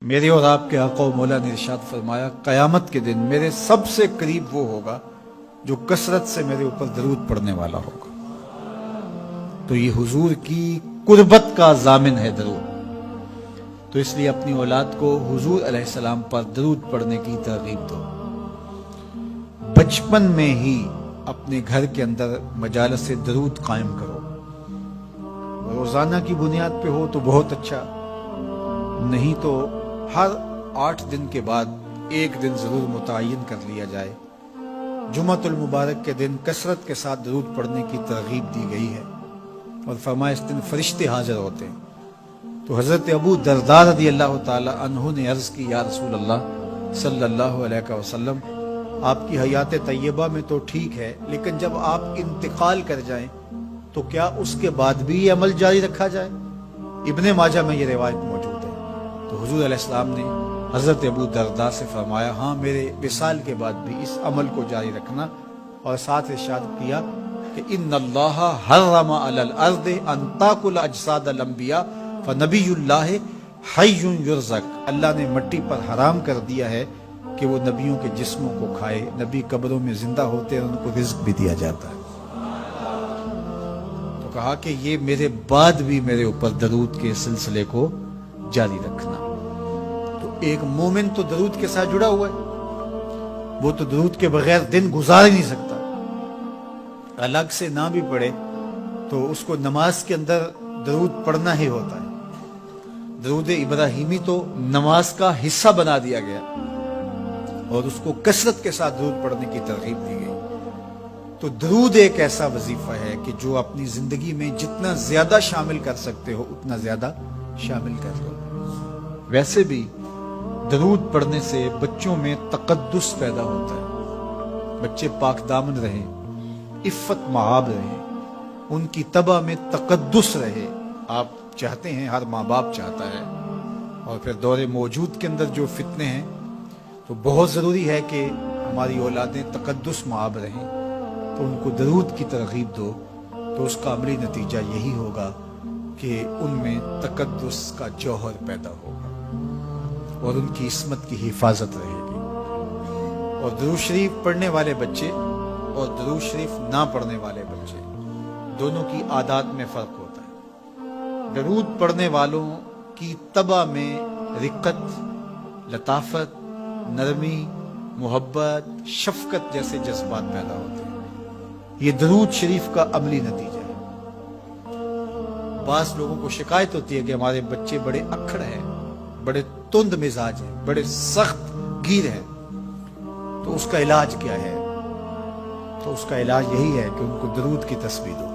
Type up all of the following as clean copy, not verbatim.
میرے اور آپ کے آقا و مولا نے ارشاد فرمایا قیامت کے دن میرے سب سے قریب وہ ہوگا جو کثرت سے میرے اوپر درود پڑھنے والا ہوگا۔ تو یہ حضور کی قربت کا ضامن ہے درود، تو اس لیے اپنی اولاد کو حضور علیہ السلام پر درود پڑھنے کی ترغیب دو۔ بچپن میں ہی اپنے گھر کے اندر مجالس درود قائم کرو، روزانہ کی بنیاد پہ ہو تو بہت اچھا، نہیں تو ہر 8 دن کے بعد ایک دن ضرور متعین کر لیا جائے۔ جمعۃ المبارک کے دن کثرت کے ساتھ درود پڑھنے کی ترغیب دی گئی ہے، اور فرمایا اس دن فرشتے حاضر ہوتے ہیں۔ تو حضرت ابو درداء رضی اللہ تعالی عنہ نے عرض کی، یا رسول اللہ صلی اللہ علیہ وسلم، آپ کی حیات طیبہ میں تو ٹھیک ہے، لیکن جب آپ انتقال کر جائیں تو کیا اس کے بعد بھی یہ عمل جاری رکھا جائے؟ ابن ماجہ میں یہ روایت موجود ہے۔ تو حضور علیہ السلام نے حضرت ابو درداء سے فرمایا، ہاں میرے وصال کے بعد بھی اس عمل کو جاری رکھنا، اور ساتھ ارشاد کیا کہ ان اللہ حرم علی الارض ان تاکل اجساد الانبیاء فنبی اللہ حی یرزق، اللہ نے مٹی پر حرام کر دیا ہے کہ وہ نبیوں کے جسموں کو کھائے، نبی قبروں میں زندہ ہوتے ہیں، ان کو رزق بھی دیا جاتا ہے۔ تو کہا کہ یہ میرے بعد بھی میرے اوپر درود کے سلسلے کو جاری رکھنا۔ تو ایک مومن تو درود کے ساتھ جڑا ہوا ہے، وہ تو درود کے بغیر دن گزار ہی نہیں سکتا، الگ سے نہ بھی پڑھے تو اس کو نماز کے اندر درود پڑھنا ہی ہوتا ہے۔ درود ابراہیمی تو نماز کا حصہ بنا دیا گیا، اور اس کو کثرت کے ساتھ درود پڑھنے کی ترغیب دی گئی۔ تو درود ایک ایسا وظیفہ ہے کہ جو اپنی زندگی میں جتنا زیادہ شامل کر سکتے ہو اتنا زیادہ شامل کر لو۔ ویسے بھی درود پڑھنے سے بچوں میں تقدس پیدا ہوتا ہے، بچے پاک دامن رہیں، عفت مآب رہیں، ان کی طبع میں تقدس رہے۔ آپ چاہتے ہیں، ہر ماں باپ چاہتا ہے، اور پھر دور موجود کے اندر جو فتنے ہیں تو بہت ضروری ہے کہ ہماری اولادیں تقدس مآب رہیں، تو ان کو درود کی ترغیب دو، تو اس کا عملی نتیجہ یہی ہوگا کہ ان میں تقدس کا جوہر پیدا ہوگا، اور ان کی عصمت کی حفاظت رہے گی۔ اور درود شریف پڑھنے والے بچے اور درود شریف نہ پڑھنے والے بچے دونوں کی عادات میں فرق ہوتا ہے۔ درود پڑھنے والوں کی طبع میں رقت، لطافت، نرمی، محبت، شفقت جیسے جذبات پیدا ہوتے ہیں۔ یہ درود شریف کا عملی نتیجہ ہے۔ بعض لوگوں کو شکایت ہوتی ہے کہ ہمارے بچے بڑے اکھڑ ہیں، بڑے تند مزاج ہیں، بڑے سخت گیر ہیں، تو اس کا علاج کیا ہے؟ تو اس کا علاج یہی ہے کہ ان کو درود کی تسبیح دو۔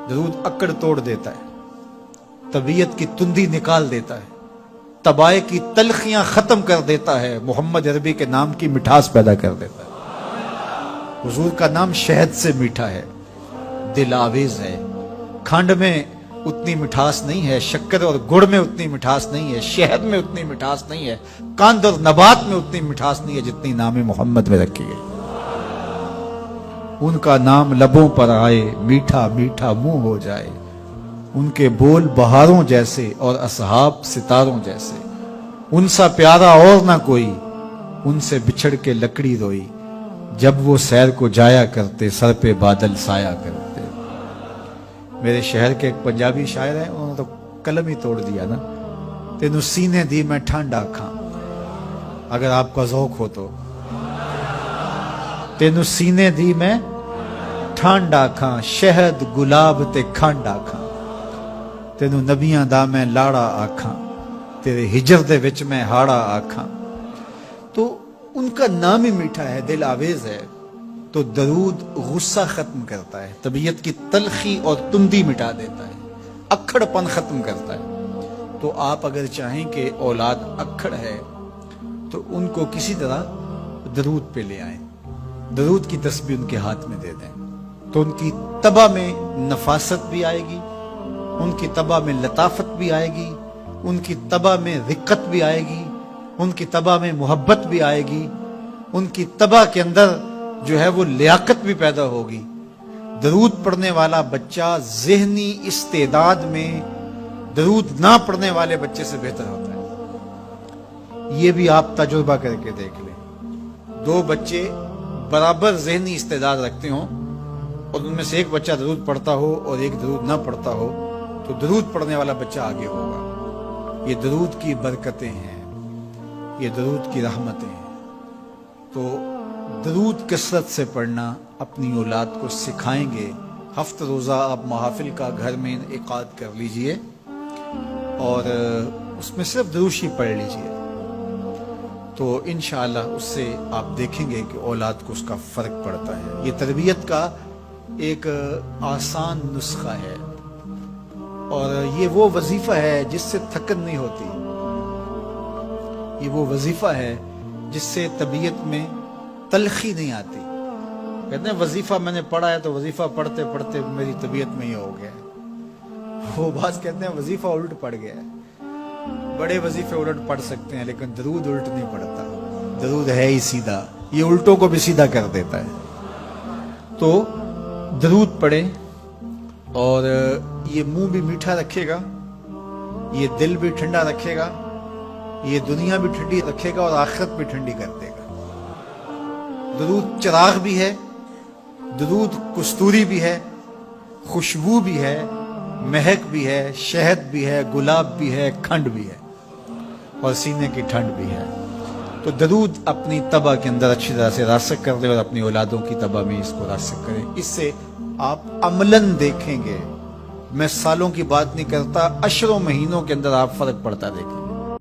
درود اکڑ توڑ دیتا ہے، طبیعت کی تندی نکال دیتا ہے، طبائع کی تلخیاں ختم کر دیتا ہے، محمد عربی کے نام کی مٹھاس پیدا کر دیتا ہے۔ حضور کا نام شہد سے میٹھا ہے، دل آویز ہے، کھنڈ میں اتنی مٹھاس نہیں ہے، شکر اور گڑ میں اتنی مٹھاس نہیں ہے، شہد میں اتنی مٹھاس نہیں ہے، قند اور نبات میں اتنی مٹھاس نہیں ہے جتنی نام محمد میں رکھی گئی۔ ان کا نام لبوں پر آئے، میٹھا میٹھا منہ ہو جائے، ان کے بول بہاروں جیسے اور اصحاب ستاروں جیسے، ان سا پیارا اور نہ کوئی، ان سے بچھڑ کے لکڑی روئی، جب وہ سیر کو جایا کرتے سر پہ بادل سایا کرتے۔ میرے شہر کے ایک پنجابی شاعر ہیں، انہوں نے تو قلم ہی توڑ دیا نا، تینوں سینے دی میں ٹھنڈ آکھاں، اگر آپ کا ذوق ہو تو، تینوں سینے دی میں ٹھنڈ آکھاں، شہد گلاب تے کھنڈ آکھاں، تینوں نبیاں دا میں لاڑا آکھاں، تیرے ہجر دے وچ میں ہاڑا آکھاں۔ تو ان کا نام ہی میٹھا ہے، دل آویز ہے۔ تو درود غصہ ختم کرتا ہے، طبیعت کی تلخی اور تندی مٹا دیتا ہے، اکھڑ پن ختم کرتا ہے۔ تو آپ اگر چاہیں کہ اولاد اکھڑ ہے تو ان کو کسی طرح درود پہ لے آئیں، درود کی تسبیح ان کے ہاتھ میں دے دیں، تو ان کی طبع میں نفاست بھی آئے گی، ان کی طبع میں لطافت بھی آئے گی، ان کی طبع میں رقت بھی آئے گی، ان کی طبع میں محبت بھی آئے گی، ان کی طبع کے اندر جو ہے وہ لیاقت بھی پیدا ہوگی۔ درود پڑھنے والا بچہ ذہنی استعداد میں درود نہ پڑھنے والے بچے سے بہتر ہوتا ہے۔ یہ بھی آپ تجربہ کر کے دیکھ لیں. 2 بچے برابر ذہنی استعداد رکھتے ہوں اور ان میں سے ایک بچہ درود پڑھتا ہو اور ایک درود نہ پڑھتا ہو تو درود پڑھنے والا بچہ آگے ہوگا. یہ درود کی برکتیں ہیں, یہ درود کی رحمتیں ہیں. تو درود کثرت سے پڑھنا اپنی اولاد کو سکھائیں گے. ہفتہ روزہ آپ محافل کا گھر میں انعقاد کر لیجئے اور اس میں صرف دروشی پڑھ لیجئے, تو انشاءاللہ اس سے آپ دیکھیں گے کہ اولاد کو اس کا فرق پڑتا ہے. یہ تربیت کا ایک آسان نسخہ ہے اور یہ وہ وظیفہ ہے جس سے تھکن نہیں ہوتی. یہ وہ وظیفہ ہے جس سے طبیعت میں تلخی نہیں آتی. کہتے ہیں وظیفہ میں نے پڑھا ہے تو وظیفہ پڑھتے پڑھتے میری طبیعت میں یہ ہو گیا. وہ بعض کہتے ہیں وظیفہ الٹ پڑ گیا ہے. بڑے وظیفے الٹ پڑھ سکتے ہیں لیکن درود الٹ نہیں پڑتا. درود ہے ہی سیدھا, یہ الٹوں کو بھی سیدھا کر دیتا ہے. تو درود پڑھیں اور یہ منہ بھی میٹھا رکھے گا, یہ دل بھی ٹھنڈا رکھے گا, یہ دنیا بھی ٹھنڈی رکھے گا اور آخرت بھی ٹھنڈی کر دے گا. درود چراغ بھی ہے, درود کستوری بھی ہے, خوشبو بھی ہے, مہک بھی ہے, شہد بھی ہے, گلاب بھی ہے, کھنڈ بھی ہے اور سینے کی ٹھنڈ بھی ہے. تو درود اپنی طبع کے اندر اچھی طرح سے راسخ کر دیں اور اپنی اولادوں کی طبع میں اس کو راسخ کریں. اس سے آپ عملاً دیکھیں گے, میں سالوں کی بات نہیں کرتا, اشروں مہینوں کے اندر آپ فرق پڑتا دیکھیں.